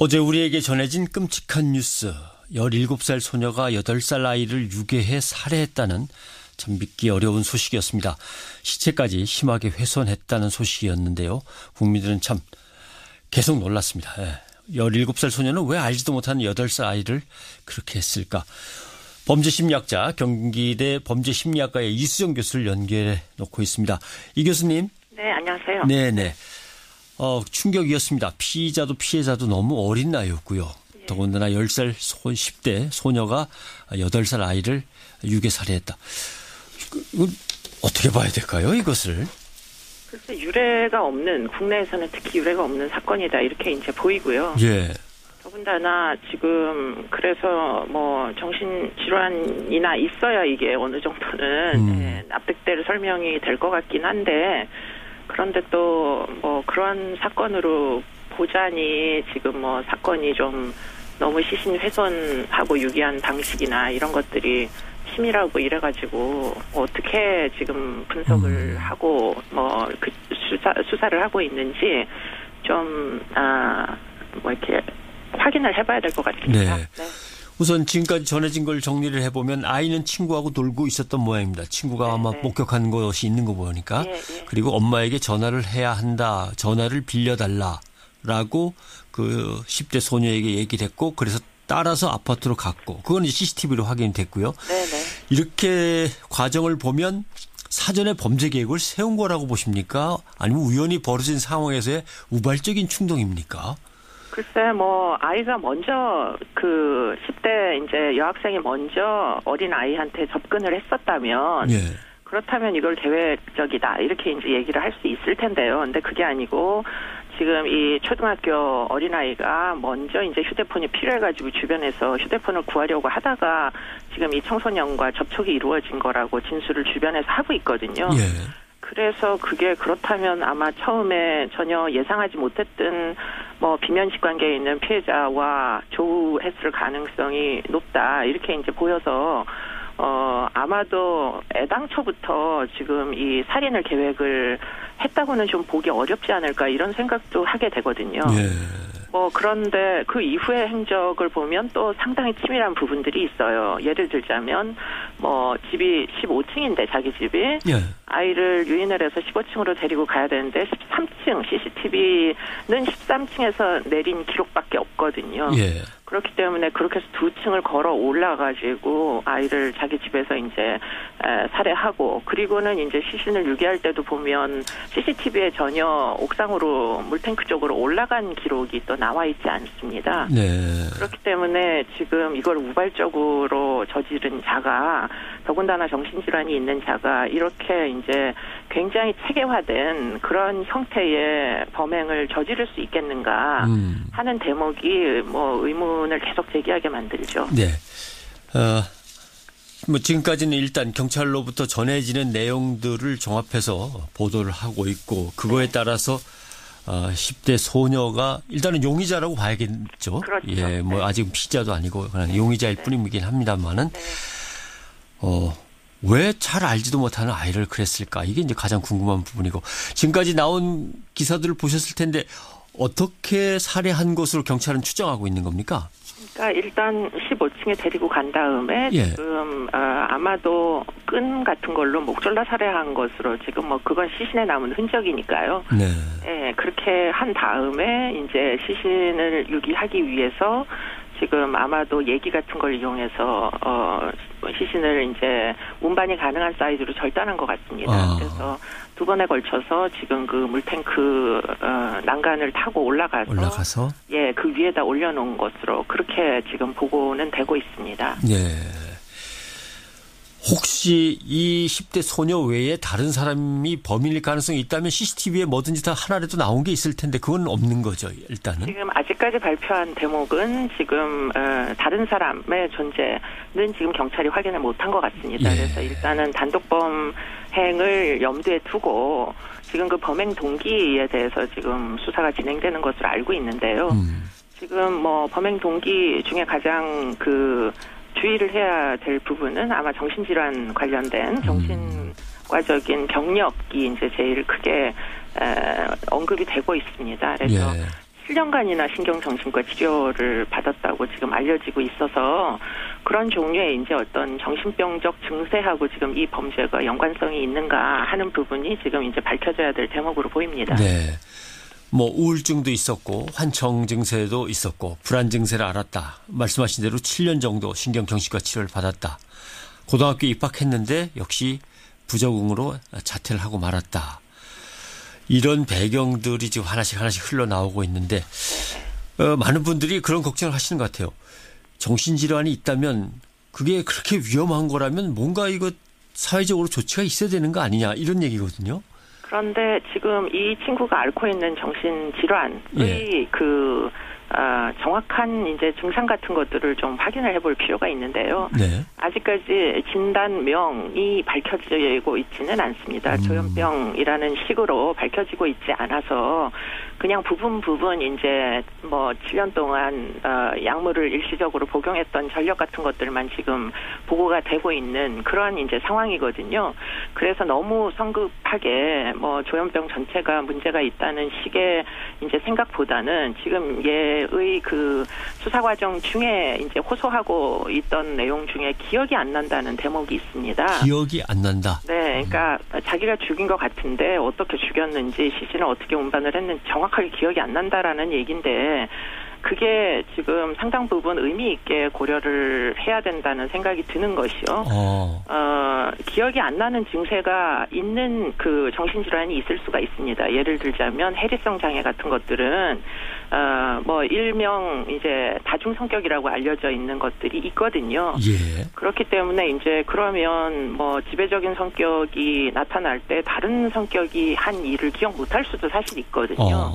어제 우리에게 전해진 끔찍한 뉴스. 17살 소녀가 8살 아이를 유괴해 살해했다는 참 믿기 어려운 소식이었습니다. 시체까지 심하게 훼손했다는 소식이었는데요. 국민들은 참 계속 놀랐습니다. 17살 소녀는 왜 알지도 못하는 8살 아이를 그렇게 했을까? 범죄심리학자 경기대 범죄심리학과의 이수정 교수를 연결해 놓고 있습니다. 이 교수님. 네, 안녕하세요. 네네. 충격이었습니다. 피의자도 피해자도 너무 어린 나이였고요. 예. 더군다나 10살 10대 소녀가 8살 아이를 유괴 살해했다. 이건 어떻게 봐야 될까요, 이것을? 글쎄, 유례가 없는, 국내에서는 특히 유례가 없는 사건이다, 이렇게 이제 보이고요. 예. 더군다나 지금 그래서 뭐 정신질환이나 있어야 이게 어느 정도는 납득될 설명이 될 것 같긴 한데, 그런데 또 뭐 그런 사건으로 보자니 지금 뭐 사건이 좀 너무 시신훼손하고 유기한 방식이나 이런 것들이 치밀하고 이래가지고 어떻게 지금 분석을 하고 뭐 그 수사를 하고 있는지 좀 뭐 이렇게 확인을 해봐야 될 것 같습니다. 네. 네. 우선 지금까지 전해진 걸 정리를 해보면 아이는 친구하고 놀고 있었던 모양입니다. 친구가 아마 목격한 것이 있는 거 보니까. 그리고 엄마에게 전화를 해야 한다. 전화를 빌려달라라고 그 10대 소녀에게 얘기를 했고 그래서 따라서 아파트로 갔고 그건 이제 CCTV로 확인됐고요. 이렇게 과정을 보면 사전에 범죄 계획을 세운 거라고 보십니까? 아니면 우연히 벌어진 상황에서의 우발적인 충동입니까? 글쎄, 뭐, 아이가 먼저, 10대 이제 여학생이 먼저 어린 아이한테 접근을 했었다면, 그렇다면 이걸 계획적이다, 이렇게 이제 얘기를 할 수 있을 텐데요. 근데 그게 아니고, 지금 이 초등학교 어린아이가 먼저 이제 휴대폰이 필요해가지고 주변에서 휴대폰을 구하려고 하다가 지금 이 청소년과 접촉이 이루어진 거라고 진술을 주변에서 하고 있거든요. 그래서 그게 그렇다면 아마 처음에 전혀 예상하지 못했던 뭐 비면식 관계에 있는 피해자와 조우했을 가능성이 높다. 이렇게 이제 보여서 아마도 애당초부터 지금 이 살인을 계획을 했다고는 좀 보기 어렵지 않을까 이런 생각도 하게 되거든요. 뭐 그런데 그 이후의 행적을 보면 또 상당히 치밀한 부분들이 있어요. 예를 들자면 뭐 집이 15층인데 자기 집이 아이를 유인을 해서 15층으로 데리고 가야 되는데 13층 CCTV는 13층에서 내린 기록밖에 없거든요. 그렇기 때문에 그렇게 해서 2층을 걸어 올라가지고 아이를 자기 집에서 이제 살해하고 그리고는 이제 시신을 유기할 때도 보면 CCTV에 전혀 옥상으로 물탱크 쪽으로 올라간 기록이 또 나와 있지 않습니다. 그렇기 때문에 지금 이걸 우발적으로 저지른 자가 더군다나 정신질환이 있는 자가 이렇게 이제 굉장히 체계화된 그런 형태의 범행을 저지를 수 있겠는가 하는 대목이 뭐 의문을 계속 제기하게 만들죠. 네. 뭐 지금까지는 일단 경찰로부터 전해지는 내용들을 종합해서 보도를 하고 있고 그거에 따라서 10대 소녀가 일단은 용의자라고 봐야겠죠. 그렇죠. 예, 뭐 아직 피의자도 아니고 그냥 용의자일 뿐이긴 합니다만은 왜 잘 알지도 못하는 아이를 그랬을까? 이게 이제 가장 궁금한 부분이고 지금까지 나온 기사들을 보셨을 텐데 어떻게 살해한 것으로 경찰은 추정하고 있는 겁니까? 그러니까 일단 15층에 데리고 간 다음에 지금 아마도 끈 같은 걸로 목 졸라 살해한 것으로 지금 뭐 그건 시신에 남은 흔적이니까요. 그렇게 한 다음에 이제 시신을 유기하기 위해서 지금 아마도 예기 같은 걸 이용해서 시신을 이제 운반이 가능한 사이즈로 절단한 것 같습니다. 그래서 2번에 걸쳐서 지금 그 물탱크 난간을 타고 올라가서 그 위에다 올려놓은 것으로 그렇게 지금 보고는 되고 있습니다. 혹시 이 10대 소녀 외에 다른 사람이 범인일 가능성이 있다면 CCTV에 뭐든지 다 하나라도 나온 게 있을 텐데 그건 없는 거죠, 일단은? 지금 아직까지 발표한 대목은 지금 다른 사람의 존재는 지금 경찰이 확인을 못한 것 같습니다. 그래서 일단은 단독범행을 염두에 두고 지금 그 범행 동기에 대해서 지금 수사가 진행되는 것으로 알고 있는데요. 지금 뭐 범행 동기 중에 가장 주의를 해야 될 부분은 아마 정신질환 관련된 정신과적인 병력이 이제 제일 크게 언급이 되고 있습니다. 그래서 7년간이나 신경정신과 치료를 받았다고 지금 알려지고 있어서 그런 종류의 이제 어떤 정신병적 증세하고 지금 이 범죄가 연관성이 있는가 하는 부분이 지금 이제 밝혀져야 될 대목으로 보입니다. 네. 뭐 우울증도 있었고 환청 증세도 있었고 불안 증세를 앓았다. 말씀하신 대로 7년 정도 신경정신과 치료를 받았다. 고등학교 입학했는데 역시 부적응으로 자퇴를 하고 말았다. 이런 배경들이 지금 하나씩 흘러나오고 있는데 많은 분들이 그런 걱정을 하시는 것 같아요. 정신질환이 있다면 그게 그렇게 위험한 거라면 뭔가 이거 사회적으로 조치가 있어야 되는 거 아니냐 이런 얘기거든요. 그런데 지금 이 친구가 앓고 있는 정신질환의 정확한 이제 증상 같은 것들을 좀 확인을 해볼 필요가 있는데요. 네. 아직까지 진단명이 밝혀지고 있지는 않습니다. 조현병이라는 식으로 밝혀지고 있지 않아서 그냥 부분 이제 뭐 7년 동안 약물을 일시적으로 복용했던 전력 같은 것들만 지금 보고가 되고 있는 그런 이제 상황이거든요. 그래서 너무 성급하게 뭐 조현병 전체가 문제가 있다는 식의 이제 생각보다는 지금 얘의 그 수사 과정 중에 이제 호소하고 있던 내용 중에 기억이 안 난다는 대목이 있습니다. 기억이 안 난다. 네, 그러니까 자기가 죽인 것 같은데 어떻게 죽였는지 시신을 어떻게 운반을 했는지 정확하게 기억이 안 난다라는 얘기인데 그게 지금 상당 부분 의미 있게 고려를 해야 된다는 생각이 드는 것이요. 기억이 안 나는 증세가 있는 그 정신질환이 있을 수가 있습니다. 예를 들자면 해리성 장애 같은 것들은 뭐 일명 이제 다중 성격이라고 알려져 있는 것들이 있거든요. 예. 그렇기 때문에 이제 그러면 뭐 지배적인 성격이 나타날 때 다른 성격이 한 일을 기억 못할 수도 사실 있거든요.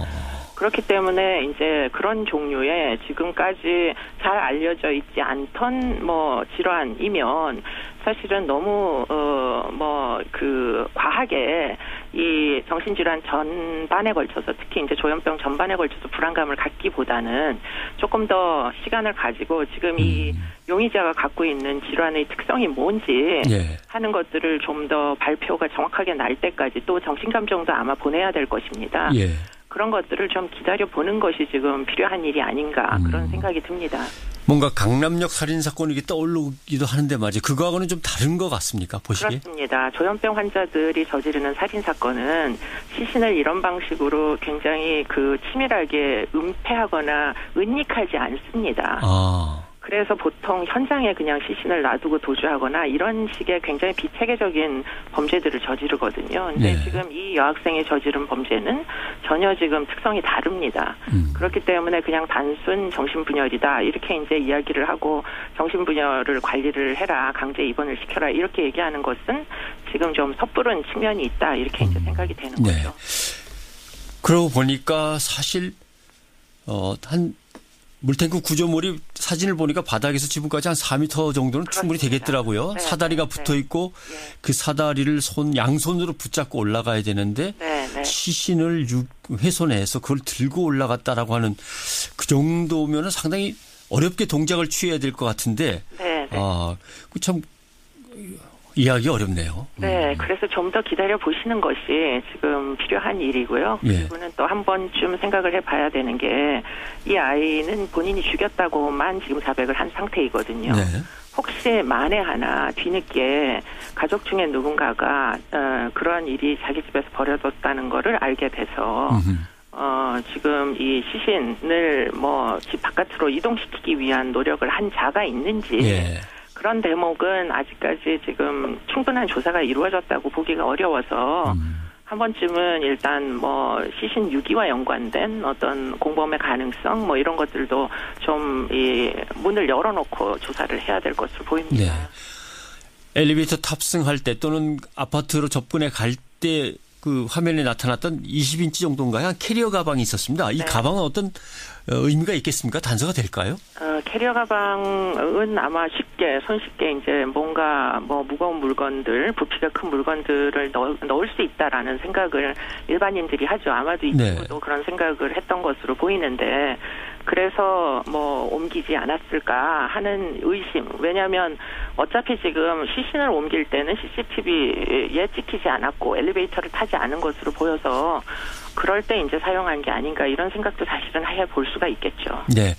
그렇기 때문에 이제 그런 종류의 지금까지 잘 알려져 있지 않던 뭐 질환이면 사실은 너무 과하게 이 정신질환 전반에 걸쳐서 특히 이제 조현병 전반에 걸쳐서 불안감을 갖기보다는 조금 더 시간을 가지고 지금 이 용의자가 갖고 있는 질환의 특성이 뭔지 하는 것들을 좀 더 발표가 정확하게 날 때까지 또 정신감정도 아마 보내야 될 것입니다. 그런 것들을 좀 기다려보는 것이 지금 필요한 일이 아닌가 그런 생각이 듭니다. 뭔가 강남역 살인사건이 떠오르기도 하는데 말이죠. 그거하고는 좀 다른 것 같습니까? 보시기에? 그렇습니다. 조현병 환자들이 저지르는 살인사건은 시신을 이런 방식으로 굉장히 그 치밀하게 은폐하거나 은닉하지 않습니다. 그래서 보통 현장에 그냥 시신을 놔두고 도주하거나 이런 식의 굉장히 비체계적인 범죄들을 저지르거든요. 근데 지금 이 여학생이 저지른 범죄는 전혀 지금 특성이 다릅니다. 그렇기 때문에 그냥 단순 정신분열이다 이렇게 이제 이야기를 하고 정신분열을 관리를 해라, 강제 입원을 시켜라 이렇게 얘기하는 것은 지금 좀 섣부른 측면이 있다 이렇게 이제 생각이 되는 거죠. 그러고 보니까 사실 한 물탱크 구조물이 사진을 보니까 바닥에서 지붕까지 한 4m 정도는 충분히 되겠더라고요. 사다리가 붙어 있고 그 사다리를 양손으로 붙잡고 올라가야 되는데 시신을 훼손해서 그걸 들고 올라갔다라고 하는 그 정도면은 상당히 어렵게 동작을 취해야 될 것 같은데 참 이해하기 어렵네요. 네, 그래서 좀 더 기다려 보시는 것이 지금 필요한 일이고요. 그리고는 또 한 번쯤 생각을 해봐야 되는 게 이 아이는 본인이 죽였다고만 지금 자백을 한 상태이거든요. 혹시 만에 하나 뒤늦게 가족 중에 누군가가 그런 일이 자기 집에서 벌어졌다는 거를 알게 돼서 지금 이 시신을 뭐 집 바깥으로 이동시키기 위한 노력을 한 자가 있는지 그런 대목은 아직까지 지금 충분한 조사가 이루어졌다고 보기가 어려워서 한 번쯤은 일단 뭐 시신 유기와 연관된 어떤 공범의 가능성 뭐 이런 것들도 좀 이 문을 열어놓고 조사를 해야 될 것으로 보입니다. 엘리베이터 탑승할 때 또는 아파트로 접근해 갈 때 그 화면에 나타났던 20인치 정도인가요? 캐리어 가방이 있었습니다. 이 가방은 어떤 의미가 있겠습니까? 단서가 될까요? 캐리어 가방은 아마 손쉽게 이제 뭔가 뭐 무거운 물건들, 부피가 큰 물건들을 넣을 수 있다라는 생각을 일반인들이 하죠. 아마도 이 친구도 그런 생각을 했던 것으로 보이는데 그래서 뭐 옮기지 않았을까 하는 의심. 왜냐하면 어차피 지금 시신을 옮길 때는 CCTV에 찍히지 않았고 엘리베이터를 타지 않은 것으로 보여서 그럴 때 이제 사용한 게 아닌가 이런 생각도 사실은 해볼 수가 있겠죠. 네.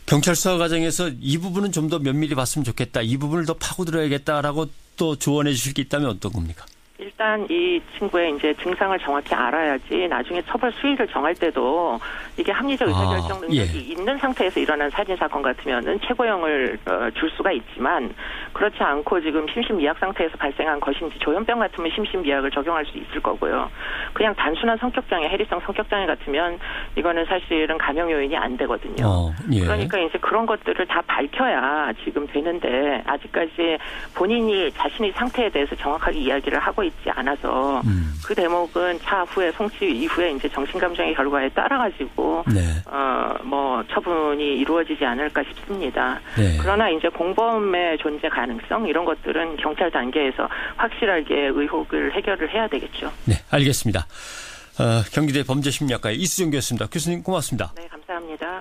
경찰 수사 과정에서 이 부분은 좀 더 면밀히 봤으면 좋겠다. 이 부분을 더 파고들어야겠다라고 또 조언해 주실 게 있다면 어떤 겁니까? 일단 이 친구의 이제 증상을 정확히 알아야지 나중에 처벌 수위를 정할 때도 이게 합리적 의사결정 능력이 있는 상태에서 일어난 살인 사건 같으면은 최고형을 줄 수가 있지만 그렇지 않고 지금 심신미약 상태에서 발생한 것인지 조현병 같으면 심신미약을 적용할 수 있을 거고요. 그냥 단순한 성격장애, 해리성 성격장애 같으면 이거는 사실은 감형 요인이 안 되거든요. 그러니까 이제 그런 것들을 다 밝혀야 지금 되는데 아직까지 본인이 자신의 상태에 대해서 정확하게 이야기를 하고 있지 않아서 그 대목은 차후에 송치 이후에 이제 정신감정의 결과에 따라 가지고 뭐 처분이 이루어지지 않을까 싶습니다. 그러나 이제 공범의 존재 가능성 이런 것들은 경찰 단계에서 확실하게 의혹을 해결을 해야 되겠죠. 네, 알겠습니다. 경기대 범죄심리학과의 이수정 교수입니다. 교수님 고맙습니다. 네, 감사합니다.